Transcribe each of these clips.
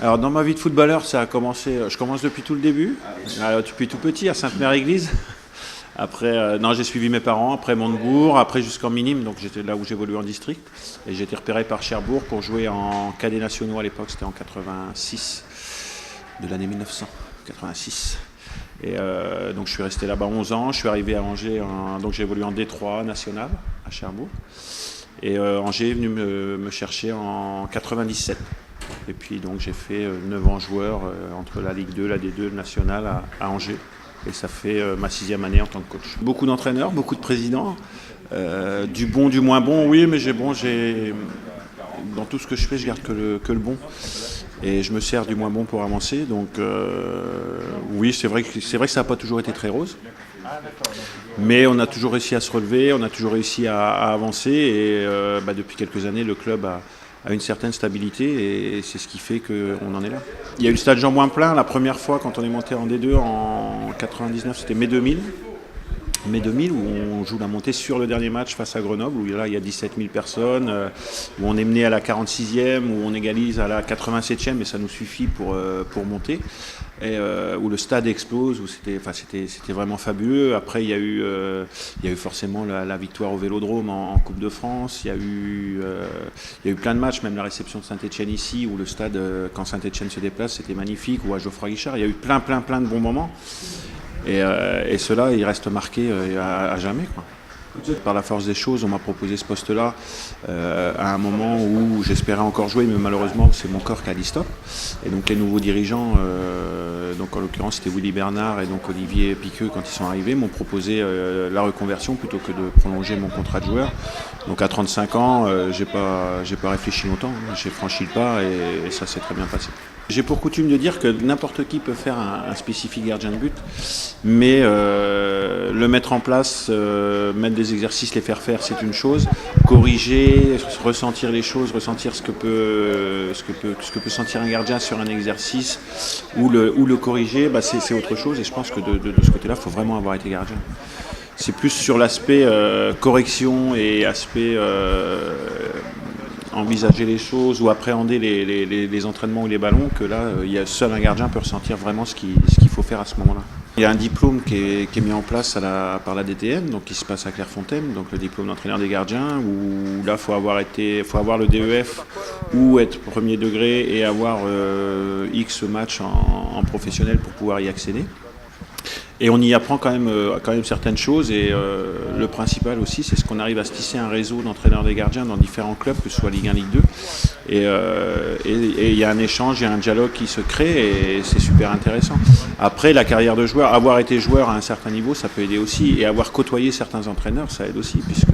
Alors dans ma vie de footballeur, ça a commencé, je commence depuis tout le début, depuis tout petit à Sainte-Mère-Église. Après, non, j'ai suivi mes parents, après Montebourg, après jusqu'en minime, donc j'étais là où j'évoluais en district. Et j'ai été repéré par Cherbourg pour jouer en cadets nationaux à l'époque, c'était en 86, de l'année 1986. Et donc je suis resté là-bas 11 ans, je suis arrivé à Angers, donc j'ai évolué en D3 national à Cherbourg. Et Angers est venu me chercher en 97. Et puis donc j'ai fait 9 ans joueur entre la Ligue 2, la D2 nationale à Angers. Et ça fait ma 6e année en tant que coach. Beaucoup d'entraîneurs, beaucoup de présidents, du bon, du moins bon, oui, mais dans tout ce que je fais, je garde que le bon. Et je me sers du moins bon pour avancer. Donc oui, c'est vrai que ça n'a pas toujours été très rose. Mais on a toujours réussi à se relever, on a toujours réussi à avancer. Et depuis quelques années, le club a une certaine stabilité et c'est ce qui fait qu'on en est là. Il y a eu le stade Jean Plein la première fois quand on est monté en D2 en 99, c'était mai 2000. Mai 2000 où on joue la montée sur le dernier match face à Grenoble, où là il y a 17 000 personnes, où on est mené à la 46e, où on égalise à la 87e et ça nous suffit pour monter. Et où le stade explose, où c'était vraiment fabuleux. Après il y a eu forcément la victoire au Vélodrome en Coupe de France. Il y a eu plein de matchs, même la réception de Saint-Etienne ici, où le stade, quand Saint-Etienne se déplace, c'était magnifique, ou à Geoffroy Guichard. Il y a eu plein de bons moments. Et cela, il reste marqué à jamais, quoi. Par la force des choses, on m'a proposé ce poste-là à un moment où j'espérais encore jouer, mais malheureusement, c'est mon corps qui a dit stop. Et donc les nouveaux dirigeants, donc en l'occurrence c'était Willy Bernard et donc Olivier Piqueux, quand ils sont arrivés, m'ont proposé la reconversion plutôt que de prolonger mon contrat de joueur. Donc à 35 ans, j'ai pas réfléchi longtemps, j'ai franchi le pas et ça s'est très bien passé. J'ai pour coutume de dire que n'importe qui peut faire un spécifique gardien de but, mais le mettre en place, mettre des exercices, les faire faire, c'est une chose. Corriger, ressentir les choses, ressentir ce que peut sentir un gardien sur un exercice, ou le corriger, c'est autre chose. Et je pense que de ce côté-là, il faut vraiment avoir été gardien. C'est plus sur l'aspect correction et aspect envisager les choses ou appréhender les entraînements ou les ballons, que là, seul un gardien peut ressentir vraiment ce qu'il faut faire à ce moment-là. Il y a un diplôme qui est mis en place par la DTN, donc qui se passe à Clairefontaine, donc le diplôme d'entraîneur des gardiens, où là, faut avoir le DEF ou être premier degré et avoir X matchs en professionnel pour pouvoir y accéder. Et on y apprend quand même certaines choses et le principal aussi, c'est ce qu'on arrive à se tisser un réseau d'entraîneurs des gardiens dans différents clubs, que ce soit Ligue 1, Ligue 2. Et il y a un échange, il y a un dialogue qui se crée et c'est super intéressant. Après, la carrière de joueur, avoir été joueur à un certain niveau, ça peut aider aussi. Et avoir côtoyé certains entraîneurs, ça aide aussi, puisque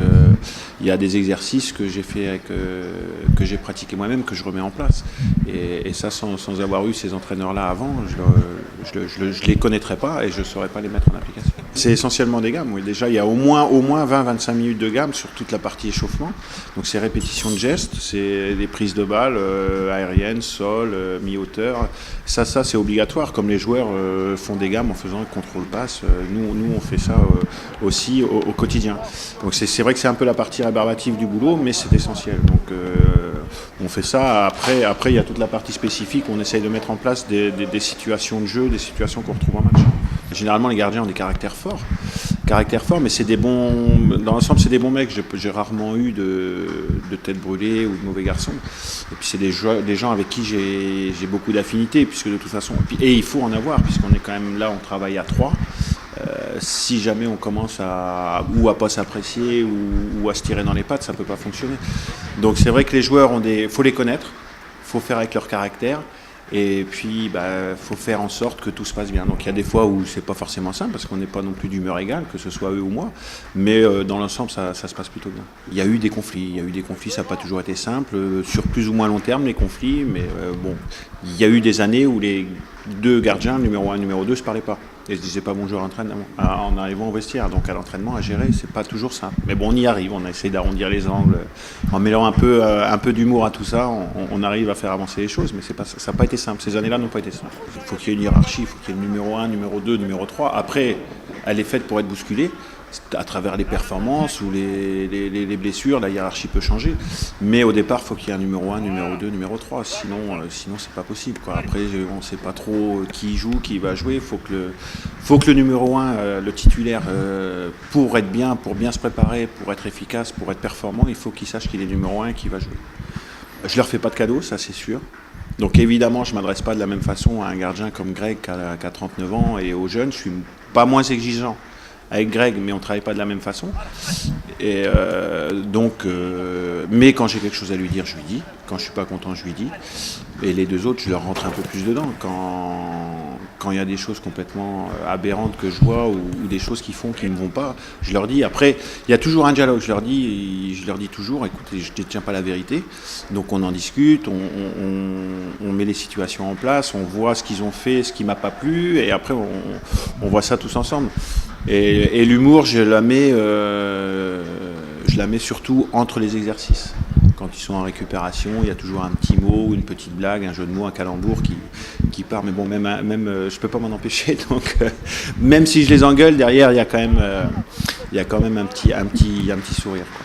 il y a des exercices que j'ai fait, que j'ai pratiqué moi-même, que je remets en place. Et ça, sans avoir eu ces entraîneurs-là avant, je les connaîtrais pas et je saurais pas les mettre en application. C'est essentiellement des gammes, oui. Déjà, il y a au moins 20-25 minutes de gamme sur toute la partie échauffement. Donc, c'est répétition de gestes, c'est des prises de balles aériennes, sol, mi-hauteur. Ça, c'est obligatoire. Comme les joueurs font des gammes en faisant le contrôle-passe, nous, on fait ça aussi au quotidien. Donc, c'est vrai que c'est un peu la partie rébarbative du boulot, mais c'est essentiel. Donc, on fait ça. Après, il y a toute la partie spécifique. On essaye de mettre en place des situations de jeu, des situations qu'on retrouve en match. Généralement, les gardiens ont des caractères forts, mais c'est des bons. Dans l'ensemble, c'est des bons mecs. J'ai rarement eu de tête brûlée ou de mauvais garçons. Et puis, c'est des gens avec qui j'ai beaucoup d'affinités, puisque de toute façon. Et il faut en avoir, puisqu'on est quand même là, on travaille à 3. Si jamais on commence à pas s'apprécier ou à se tirer dans les pattes, ça peut pas fonctionner. Donc, c'est vrai que les joueurs faut les connaître, faut faire avec leur caractère. Et puis, faut faire en sorte que tout se passe bien. Donc, il y a des fois où c'est pas forcément simple, parce qu'on n'est pas non plus d'humeur égale, que ce soit eux ou moi. Mais dans l'ensemble, ça se passe plutôt bien. Il y a eu des conflits. Ça n'a pas toujours été simple. Sur plus ou moins long terme, les conflits. Mais bon, il y a eu des années où les deux gardiens, numéro 1 et numéro 2, se parlaient pas. Et se disaient pas bonjour en arrivant au vestiaire. Donc, à l'entraînement, à gérer, c'est pas toujours simple. Mais bon, on y arrive. On essaie d'arrondir les angles. En mêlant un peu d'humour à tout ça, on arrive à faire avancer les choses. Mais ça n'a pas été simple. Ces années-là n'ont pas été simples. Il faut qu'il y ait une hiérarchie. Il faut qu'il y ait le numéro 1, numéro 2, numéro 3. Après, elle est faite pour être bousculée. À travers les performances ou les blessures, la hiérarchie peut changer. Mais au départ, il faut qu'il y ait un numéro 1, numéro 2, numéro 3. Sinon c'est pas possible, quoi. Après, on ne sait pas trop qui joue, qui va jouer. Il faut que le numéro 1, le titulaire, pour être bien, pour bien se préparer, pour être efficace, pour être performant, il faut qu'il sache qu'il est numéro 1 et qu'il va jouer. Je ne leur fais pas de cadeaux, ça c'est sûr. Donc évidemment, je ne m'adresse pas de la même façon à un gardien comme Greg qui a 39 ans et aux jeunes. Je suis pas moins exigeant avec Greg, mais on ne travaille pas de la même façon. Et mais quand j'ai quelque chose à lui dire, je lui dis. Quand je ne suis pas content, je lui dis. Et les deux autres, je leur rentre un peu plus dedans. Quand il y a des choses complètement aberrantes que je vois ou des choses qu'ils font qui ne vont pas, je leur dis. Après, il y a toujours un dialogue. Je leur dis toujours, écoutez, je ne détiens pas la vérité. Donc on en discute, on met les situations en place, on voit ce qu'ils ont fait, ce qui ne m'a pas plu, et après on voit ça tous ensemble. Et l'humour, je la mets surtout entre les exercices. Quand ils sont en récupération, il y a toujours un petit mot, une petite blague, un jeu de mots, un calembour qui part. Mais bon, même je peux pas m'en empêcher. Donc, même si je les engueule, derrière, il y a quand même un petit sourire, quoi.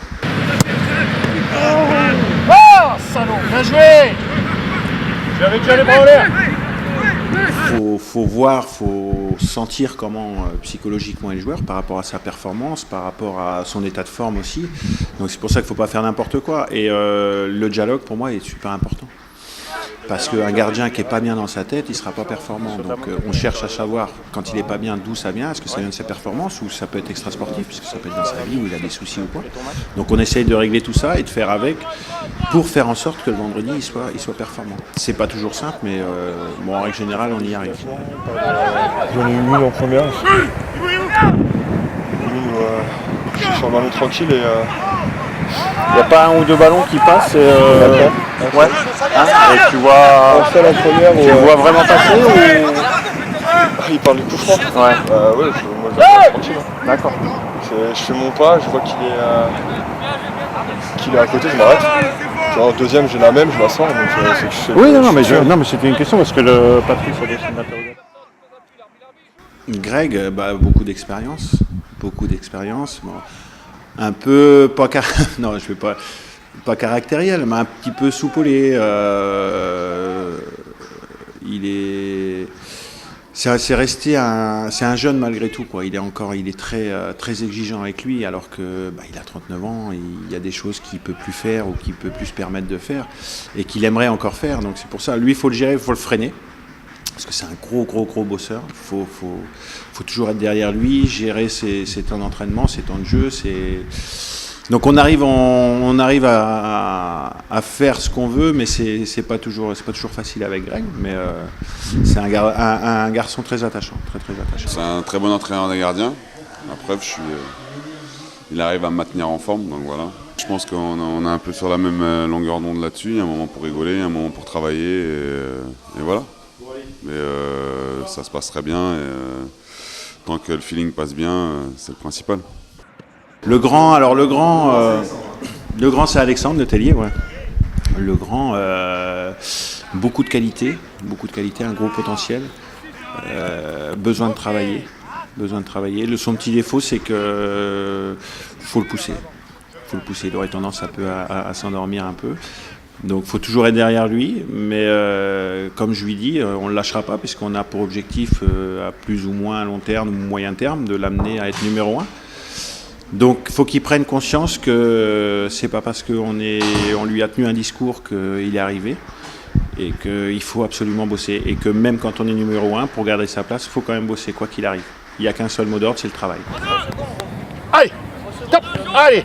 Oh, salaud, bien joué! J'avais déjà les bras en l'air. Faut voir, faut sentir comment psychologiquement est le joueur par rapport à sa performance, par rapport à son état de forme aussi. Donc c'est pour ça qu'il ne faut pas faire n'importe quoi. Et le dialogue pour moi est super important. Parce qu'un gardien qui n'est pas bien dans sa tête, il ne sera pas performant. Donc on cherche à savoir quand il n'est pas bien d'où ça vient. Est-ce que ça vient de ses performances ou ça peut être extra-sportif, puisque ça peut être dans sa vie où il a des soucis ou quoi. Donc on essaye de régler tout ça et de faire avec pour faire en sorte que le vendredi il soit performant. C'est pas toujours simple, mais bon, en règle générale on y arrive. J'en ai eu une en première. Je suis sur un ballon tranquille et il n'y a pas un ou deux ballons qui passent et ouais. Et tu vois, la première tu le vois vraiment passer ou... il parle du coup franc. Ouais. Ouais, moi je vais tranquille. D'accord. Je fais mon pas, je vois qu'il est à côté, je m'arrête. En deuxième, j'ai la même, je m'assois. C'est que je fais Oui, non, mais c'était une question parce que le Patrice a décidé d'interroger. Greg, beaucoup d'expérience. Bon, un peu non, je vais pas caractériel, mais un petit peu soupolé. C'est resté c'est un jeune malgré tout, quoi. Il est très exigeant avec lui, alors que il a 39 ans, il y a des choses qu'il peut plus faire ou qu'il peut plus se permettre de faire et qu'il aimerait encore faire. Donc c'est pour ça, lui, il faut le gérer, il faut le freiner. Parce que c'est un gros bosseur. Il faut toujours être derrière lui, gérer ses temps d'entraînement, ses temps de jeu. Donc on arrive à faire ce qu'on veut, mais c'est pas toujours facile avec Greg. Mais c'est un garçon très attachant, très attachant. C'est un très bon entraîneur des gardiens. La preuve, il arrive à me maintenir en forme, donc voilà. Je pense qu'on est un peu sur la même longueur d'onde là-dessus. Il y a un moment pour rigoler, un moment pour travailler, et voilà. Mais ça se passe très bien et tant que le feeling passe bien, c'est le principal. Le grand, c'est Alexandre Le Tellier, ouais. Le grand, beaucoup de qualité, un gros potentiel, besoin de travailler. Son petit défaut, c'est que faut le pousser. Il aurait tendance un peu à s'endormir un peu. Donc il faut toujours être derrière lui, mais comme je lui dis, on ne le lâchera pas puisqu'on a pour objectif à plus ou moins long terme ou moyen terme de l'amener à être numéro 1. Donc il faut qu'il prenne conscience que c'est pas parce qu'on lui a tenu un discours qu'il est arrivé et qu'il faut absolument bosser et que même quand on est numéro 1, pour garder sa place, il faut quand même bosser quoi qu'il arrive. Il n'y a qu'un seul mot d'ordre, c'est le travail. Allez, top, allez.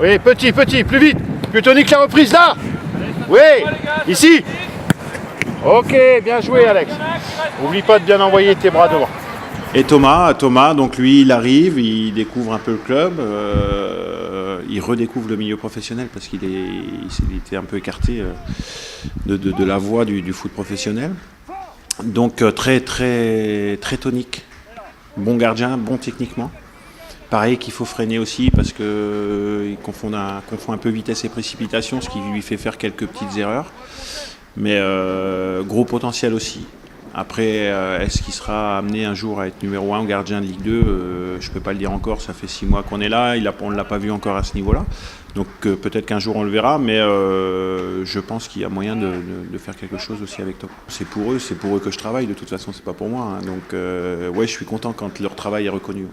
Oui, petit, plus vite. Plus tonique la reprise là. Oui, ici. Ok, bien joué Alex. N'oublie pas de bien envoyer tes bras devant. Et Thomas, donc lui, il arrive, il découvre un peu le club, il redécouvre le milieu professionnel parce qu'il était un peu écarté de la voie du foot professionnel. Donc très tonique, bon gardien, bon techniquement. Pareil qu'il faut freiner aussi parce qu'il confond un peu vitesse et précipitation, ce qui lui fait faire quelques petites erreurs. Mais gros potentiel aussi. Après, est-ce qu'il sera amené un jour à être numéro 1 ou gardien de Ligue 2 je ne peux pas le dire encore, ça fait 6 mois qu'on est là, on ne l'a pas vu encore à ce niveau-là. Donc peut-être qu'un jour on le verra, mais je pense qu'il y a moyen de faire quelque chose aussi avec Top. C'est pour eux que je travaille, de toute façon c'est pas pour moi. Hein. Donc ouais, je suis content quand leur travail est reconnu. Ouais.